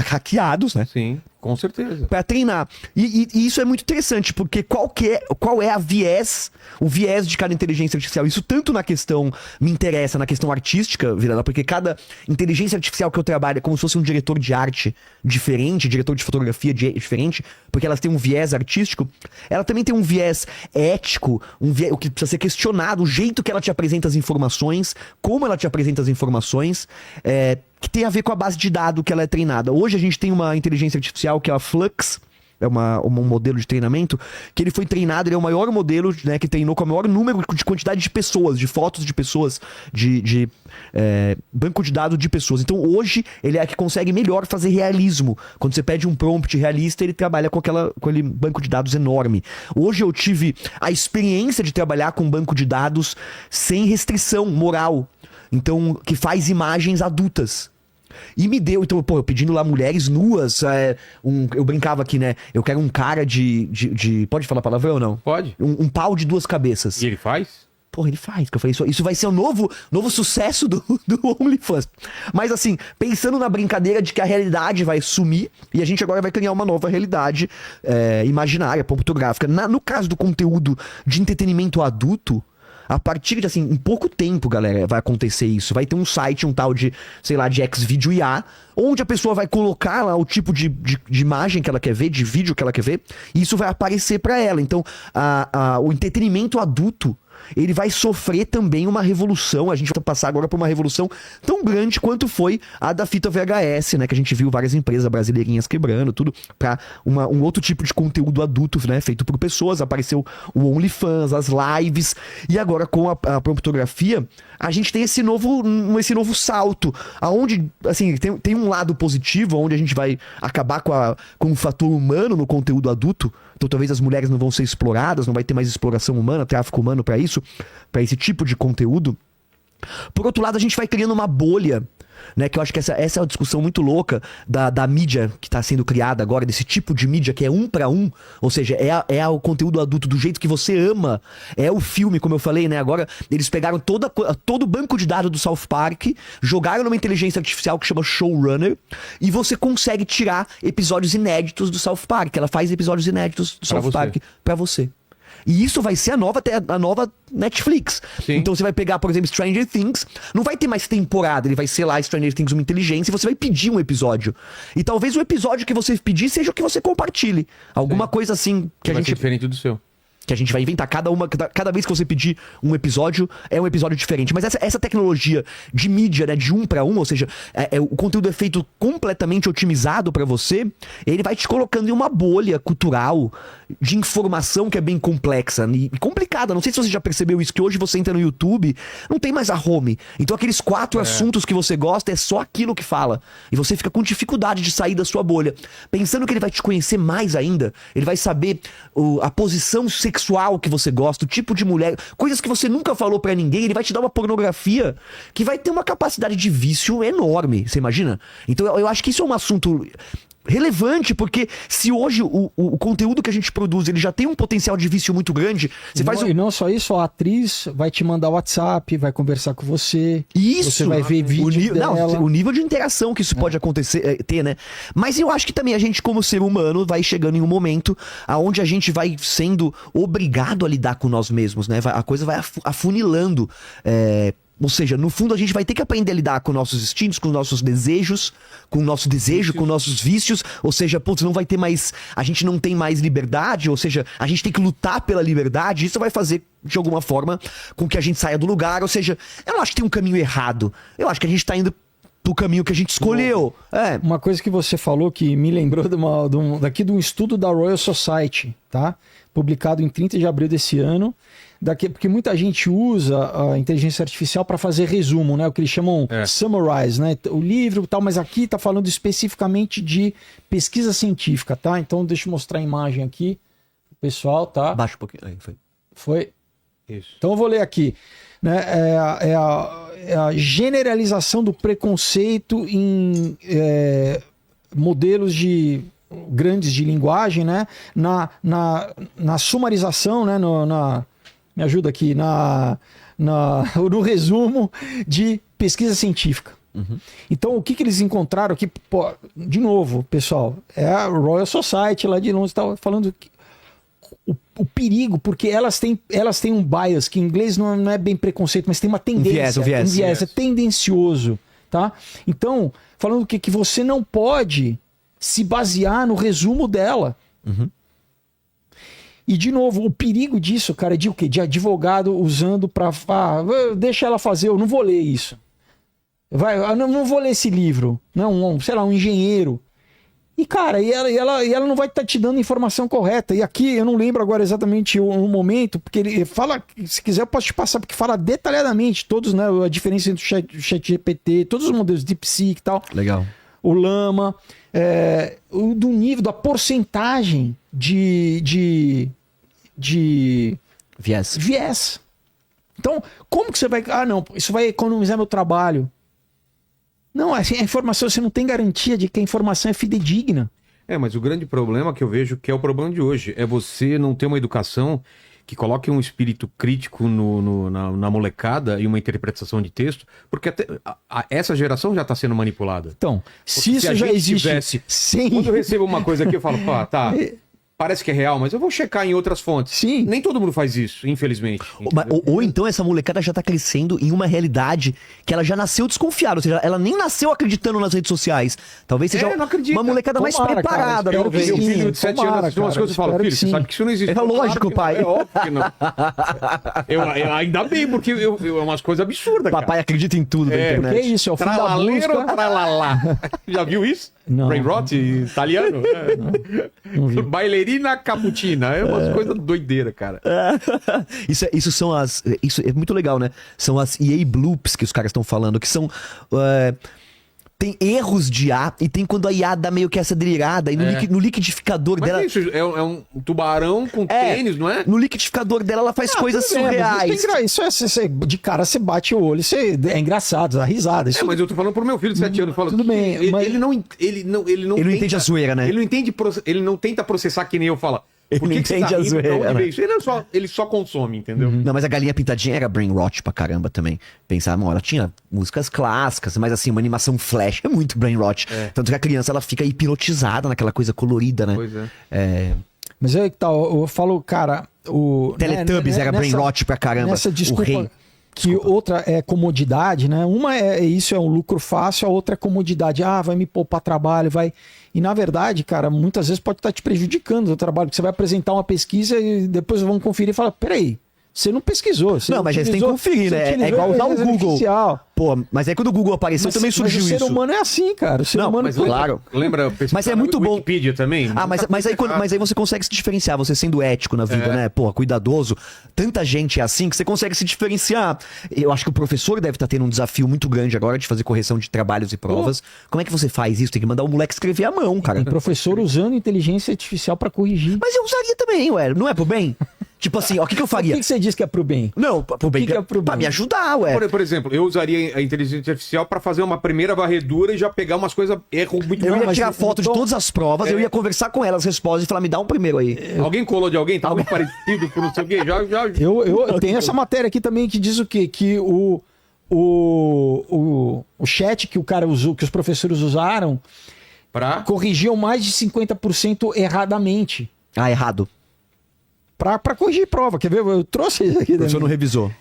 hackeados, né? Sim, com certeza. Pra treinar. E isso é muito interessante, porque qual é o viés de cada inteligência artificial? Isso tanto na questão, me interessa, na questão artística, Vilela, porque cada inteligência artificial que eu trabalho é como se fosse um diretor de arte diferente, diretor de fotografia diferente, porque elas têm um viés artístico. Ela também tem um viés ético, o que precisa ser questionado, o jeito que ela te apresenta as informações, como ela te apresenta as informações, que tem a ver com a base de dados que ela é treinada. Hoje a gente tem uma inteligência artificial que é a Flux, é um modelo de treinamento, que ele foi treinado, ele é o maior modelo, né, que treinou com o maior número de quantidade de pessoas, de fotos de pessoas, de banco de dados de pessoas. Então hoje ele é a que consegue melhor fazer realismo. Quando você pede um prompt realista, ele trabalha com aquele banco de dados enorme. Hoje eu tive a experiência de trabalhar com um banco de dados sem restrição moral. Então, que faz imagens adultas. E me deu, então, eu pedindo lá mulheres nuas, eu brincava aqui, né? Eu quero um cara de pode falar palavrão ou não? Pode. Um pau de 2 cabeças. E ele faz? Porra, ele faz, que eu falei, isso vai ser o novo sucesso do OnlyFans. Mas assim, pensando na brincadeira de que a realidade vai sumir, e a gente agora vai criar uma nova realidade imaginária, fotográfica. No caso do conteúdo de entretenimento adulto, a partir de, assim, em pouco tempo, galera, vai acontecer isso. Vai ter um site, um tal de, sei lá, de Xvideo IA, onde a pessoa vai colocar lá o tipo de imagem que ela quer ver, de vídeo que ela quer ver, e isso vai aparecer pra ela. Então, o entretenimento adulto, ele vai sofrer também uma revolução. A gente vai passar agora por uma revolução tão grande quanto foi a da fita VHS, né? Que a gente viu várias empresas brasileirinhas quebrando, tudo pra um outro tipo de conteúdo adulto, né? Feito por pessoas. Apareceu o OnlyFans, as lives. E agora com a promptografia, a gente tem esse novo salto. Aonde, assim, tem um lado positivo, onde a gente vai acabar com o fator humano no conteúdo adulto. Então talvez as mulheres não vão ser exploradas, não vai ter mais exploração humana, tráfico humano pra isso, pra esse tipo de conteúdo. Por outro lado, a gente vai criando uma bolha, né? Que eu acho que essa é uma discussão muito louca da mídia que está sendo criada agora, desse tipo de mídia que é 1 para 1, ou seja, o conteúdo adulto do jeito que você ama, é o filme, como eu falei, né? Agora eles pegaram todo o banco de dados do South Park, jogaram numa inteligência artificial que chama Showrunner, e você consegue tirar episódios inéditos do South Park. Ela faz episódios inéditos do South Park pra você. E isso vai ser a nova Netflix. Sim. Então você vai pegar, por exemplo, Stranger Things. Não vai ter mais temporada. Ele vai ser lá, Stranger Things, uma inteligência. E você vai pedir um episódio. E talvez o episódio que você pedir seja o que você compartilhe. Alguma coisa assim que a vai gente... ser diferente do seu. Que a gente vai inventar. Cada vez que você pedir um episódio, é um episódio diferente. Mas essa tecnologia de mídia, né, de 1 para 1, ou seja, o conteúdo é feito completamente otimizado para você, ele vai te colocando em uma bolha cultural de informação que é bem complexa e complicada. Não sei se você já percebeu isso, que hoje você entra no YouTube, não tem mais a home. Então aqueles 4 assuntos que você gosta, é só aquilo que fala. E você fica com dificuldade de sair da sua bolha. Pensando que ele vai te conhecer mais ainda, ele vai saber a posição sexual que você gosta, o tipo de mulher, coisas que você nunca falou pra ninguém. Ele vai te dar uma pornografia que vai ter uma capacidade de vício enorme, você imagina? Então eu acho que isso é um assunto relevante, porque se hoje o conteúdo que a gente produz, ele já tem um potencial de vício muito grande, E não só isso, a atriz vai te mandar WhatsApp, vai conversar com você. Isso! Você vai ver vídeo dela. O nível de interação que isso pode acontecer, ter, né? Mas eu acho que também a gente, como ser humano, vai chegando em um momento aonde a gente vai sendo obrigado a lidar com nós mesmos, né? A coisa vai afunilando. Ou seja, no fundo a gente vai ter que aprender a lidar com nossos instintos, com nossos desejos, com o nosso desejo, com nossos vícios. Ou seja, putz, não vai ter mais... A gente não tem mais liberdade, ou seja, a gente tem que lutar pela liberdade. Isso vai fazer, de alguma forma, com que a gente saia do lugar. Ou seja, eu não acho que tem um caminho errado. Eu acho que a gente tá indo pro caminho que a gente escolheu. Uma coisa que você falou que me lembrou de um estudo da Royal Society, tá? Publicado em 30 de abril desse ano. Porque muita gente usa a inteligência artificial para fazer resumo, né? O que eles chamam summarize, né? O livro e tal, mas aqui está falando especificamente de pesquisa científica, tá? Então deixa eu mostrar a imagem aqui, pessoal, tá? Baixa um pouquinho. Aí, foi. Isso. Então eu vou ler aqui. Né? É a generalização do preconceito em modelos grandes de linguagem, né? Na sumarização, né? Me ajuda aqui, no resumo de pesquisa científica, Então, o que eles encontraram aqui? Pô, de novo, pessoal, é a Royal Society lá de Londres, estava falando que o perigo, porque elas têm um bias, que em inglês não é bem preconceito, mas tem uma tendência. Um viés. É tendencioso, tá? Então, falando que você não pode se basear no resumo dela. E, de novo, o perigo disso, cara, é de o quê? De advogado usando pra... deixa ela fazer, eu não vou ler isso. Eu não vou ler esse livro. Não, sei lá, um engenheiro. E, cara, ela não vai estar te dando informação correta. E aqui, eu não lembro agora exatamente o momento, porque ele fala, se quiser eu posso te passar, porque fala detalhadamente todos, né, a diferença entre o ChatGPT, todos os modelos DeepSeek e tal. Legal. O Llama, do nível, da porcentagem de viés. Então, como que você vai... não, isso vai economizar meu trabalho. Não, assim, a informação, você não tem garantia de que a informação é fidedigna. Mas o grande problema que eu vejo, que é o problema de hoje, é você não ter uma educação que coloque um espírito crítico na molecada e uma interpretação de texto, porque até essa geração já está sendo manipulada. Então, se isso já existe... Quando eu recebo uma coisa aqui, eu falo, tá... Parece que é real, mas eu vou checar em outras fontes. Sim. Nem todo mundo faz isso, infelizmente. Ou então essa molecada já tá crescendo em uma realidade que ela já nasceu desconfiada. Ou seja, ela nem nasceu acreditando nas redes sociais. Talvez seja não acredita. uma molecada mais Tomara, preparada. cara, Né? Meu filho de 7 anos assistiu umas coisas e fala, filho, você sabe que isso não existe. É lógico, pai. É óbvio que não. Ainda bem, porque é umas coisas absurdas, cara. Papai acredita em tudo da internet. Porque é isso, é o fim da Tralaleiro, busca. tralalá. Já viu isso? Não. Brain rot italiano? Não vi. Bailarina caputina. É umas coisas doideiras, cara. Isso são as... Isso é muito legal, né? São as EA bloops que os caras estão falando, que são... tem erros de IA e tem quando a IA dá meio que essa delirada e no liquidificador Mas dela... isso é um tubarão com tênis, não é? No liquidificador dela ela faz coisas surreais. Isso é de cara, você bate o olho, é engraçado, dá risada. Isso Mas eu tô falando pro meu filho de 7 anos. Tudo bem, mas... Ele não entende a zoeira, né? Ele não tenta processar que nem eu falo. Por Ele que entende você tá a rindo? zoeira, De onde né? veio isso? Ele só consome, entendeu? Não, mas a Galinha Pintadinha era brain rot pra caramba também. Pensar, ela tinha músicas clássicas, mas assim, uma animação flash é muito brain rot. Tanto que a criança, ela fica hipnotizada naquela coisa colorida, né? Pois é. Mas aí que tá, eu falo, cara... Teletubbies era brain rot pra caramba. Nessa desculpa, o rei. que outra é comodidade, né? Uma isso é um lucro fácil, a outra é comodidade. Vai me poupar trabalho, vai... E na verdade, cara, muitas vezes pode estar te prejudicando o trabalho, porque você vai apresentar uma pesquisa e depois vão conferir e falar, peraí, você não pesquisou. Não, mas aí você tem que conferir, né? É igual usar o Google. Artificial. Pô, mas aí quando o Google apareceu também surgiu mas o ser isso. humano é assim, cara. O ser humano... Mas claro. Lembra Mas é muito bom. Wikipedia também? Mas aí você consegue se diferenciar, você sendo ético na vida, né? Pô, cuidadoso. Tanta gente é assim que você consegue se diferenciar. Eu acho que o professor deve estar tendo um desafio muito grande agora de fazer correção de trabalhos e provas. Como é que você faz isso? Tem que mandar o moleque escrever à mão, cara. Tem professor usando inteligência artificial pra corrigir. Mas eu usaria também, ué. Não é pro bem? Tipo assim, ó, o que eu faria? Por que você diz que é pro bem? Não, pro bem. que é pro Pra bem? me ajudar, ué. Por exemplo, eu usaria a inteligência artificial pra fazer uma primeira varredura e já pegar umas coisas muito Eu ia mas- tirar foto de todas as provas, eu ia conversar com elas, as respostas e falar, me dá um primeiro aí. Alguém colou de alguém? Tá muito parecido com não sei o quê? Já... Eu tenho essa matéria aqui também que diz o quê? Que o chat que o cara usou, que os professores usaram, corrigiam mais de 50% erradamente. Ah, errado. Pra corrigir prova. Quer ver? Eu trouxe isso aqui. O professor não revisou.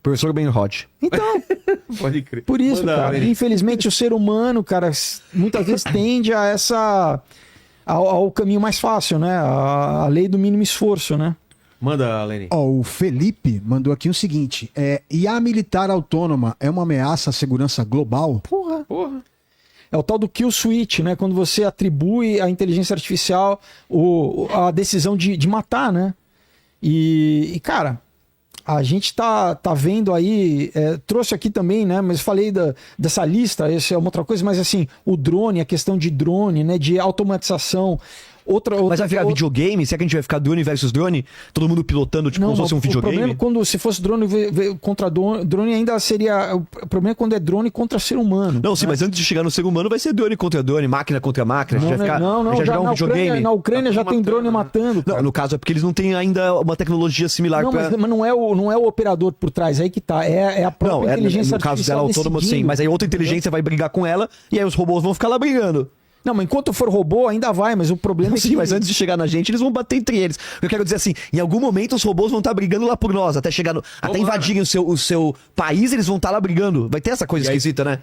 Professor Ben Hot. Então, Pode crer. por isso, Manda, cara. Lene. Infelizmente, o ser humano, cara, muitas vezes tende ao caminho mais fácil, né? A lei do mínimo esforço, né? Manda, Lene. O Felipe mandou aqui o seguinte: IA militar autônoma é uma ameaça à segurança global? Porra. Porra. É o tal do kill switch, né? Quando você atribui à inteligência artificial a decisão de matar, né? E cara, a gente tá vendo aí, trouxe aqui também, né? Mas falei dessa lista, essa é uma outra coisa, mas assim, o drone, a questão de drone, né? De automatização. Mas vai virar videogame? Será que a gente vai ficar drone versus drone? Todo mundo pilotando, tipo, como se fosse um O problema videogame? é quando se fosse drone contra drone ainda seria... O problema é quando é drone contra ser humano. Não, sim, mas antes de chegar no ser humano vai ser drone contra drone, máquina contra máquina. A gente vai ficar, a gente vai jogar um videogame. Na Ucrânia já tem drone matando. Não, cara. no caso é porque eles não têm ainda uma tecnologia similar Não, pra... mas não é o operador por trás, aí que tá. É a própria inteligência no caso dela artificial autônoma, sim. decidindo. Mas aí outra inteligência vai brigar com ela e aí os robôs vão ficar lá brigando. Não, mas enquanto for robô, ainda vai, mas o problema é que... Sim, mas antes de chegar na gente, eles vão bater entre eles. Eu quero dizer assim, em algum momento os robôs vão estar brigando lá por nós, até chegar até invadirem o seu país, eles vão estar lá brigando. Vai ter essa coisa esquisita, né?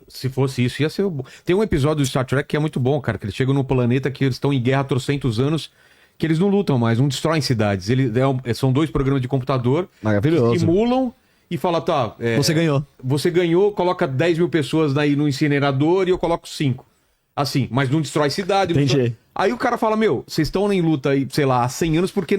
Se fosse isso, ia ser. Tem um episódio do Star Trek que é muito bom, cara, que eles chegam num planeta que eles estão em guerra há trocentos anos, que eles não lutam mais, não destroem cidades. São 2 programas de computador Maravilhoso. que simulam e fala, tá. Você ganhou. Você ganhou, coloca 10 mil pessoas aí no incinerador e eu coloco 5. Assim, mas não destrói cidade. Entendi. Destrói... Aí o cara fala, vocês estão em luta aí, sei lá, há 100 anos porque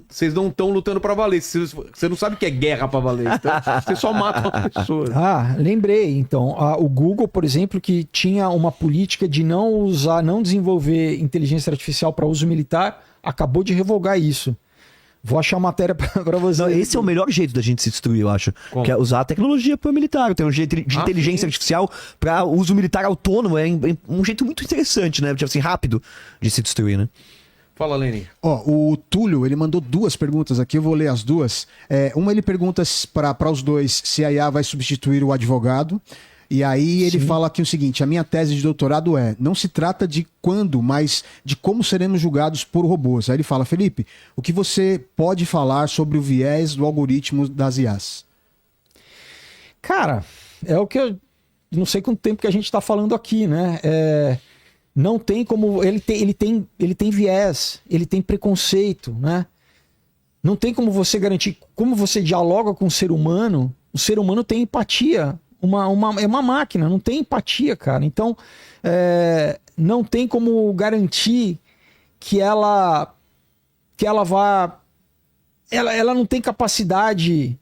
vocês não estão lutando pra valer. Você não sabe o que é guerra pra valer. Então, você só mata uma pessoa. Lembrei. Então, o Google, por exemplo, que tinha uma política de não desenvolver inteligência artificial para uso militar, acabou de revogar isso. Vou achar matéria para você. Não, esse é o melhor jeito da gente se destruir, eu acho. Como? Que é usar a tecnologia para o militar. Tem um jeito de inteligência artificial para uso militar autônomo. É um jeito muito interessante, né? Tipo assim, rápido de se destruir, né? Fala, Lenny. Ó, o Túlio, ele mandou 2 perguntas aqui, eu vou ler as 2. Uma ele pergunta para os dois se a IA vai substituir o advogado. E aí ele fala aqui o seguinte, a minha tese de doutorado não se trata de quando, mas de como seremos julgados por robôs. Aí ele fala, Felipe, o que você pode falar sobre o viés do algoritmo das IAs? Cara, é o que eu não sei quanto tempo que a gente está falando aqui, né? Não tem como... Ele tem viés, ele tem preconceito, né? Não tem como você garantir... Como você dialoga com o ser humano tem empatia. É uma máquina, não tem empatia, cara. Então, não tem como garantir que ela vá... Ela não tem capacidade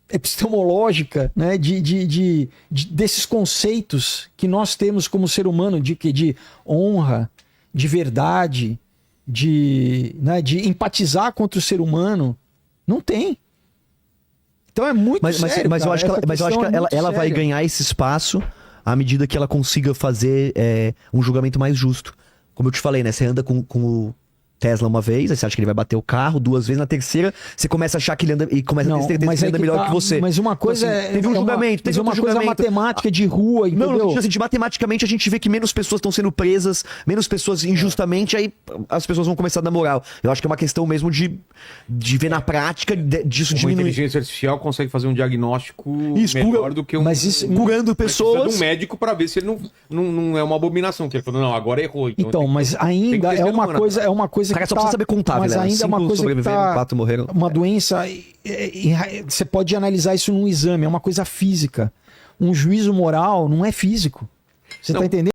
epistemológica, né, desses conceitos que nós temos como ser humano, de honra, de verdade, de empatizar contra o ser humano. Não tem. Então é muito sério, mas eu acho que ela vai séria. ganhar esse espaço à medida que ela consiga fazer um julgamento mais justo. Como eu te falei, né? Você anda com o Tesla uma vez, aí você acha que ele vai bater o carro 2 vezes, na terceira você começa a achar que ele anda e começa a ter certeza que ele anda melhor que você. Mas uma coisa então, assim, teve um julgamento, teve uma outro coisa julgamento. matemática de rua, entendeu? Não, assim, matematicamente a gente vê que menos pessoas estão sendo presas, menos pessoas injustamente, aí as pessoas vão começar a dar moral. Eu acho que é uma questão mesmo de ver na prática disso Uma diminuir. inteligência artificial consegue fazer um diagnóstico Isso, melhor do que um... Mas isso, Curando Mas precisa pessoas. de um médico para ver se ele não é uma abominação. Que ele falou, não, agora errou. então, mas ainda tem que ter é uma coisa Cara, que só precisa saber contar, mas Vilela. ainda é uma 5 coisa que sobreviveram, 4 morreram. uma doença, você pode analisar isso num exame, é uma coisa física. Um juízo moral não é físico. Você Não. tá entendendo?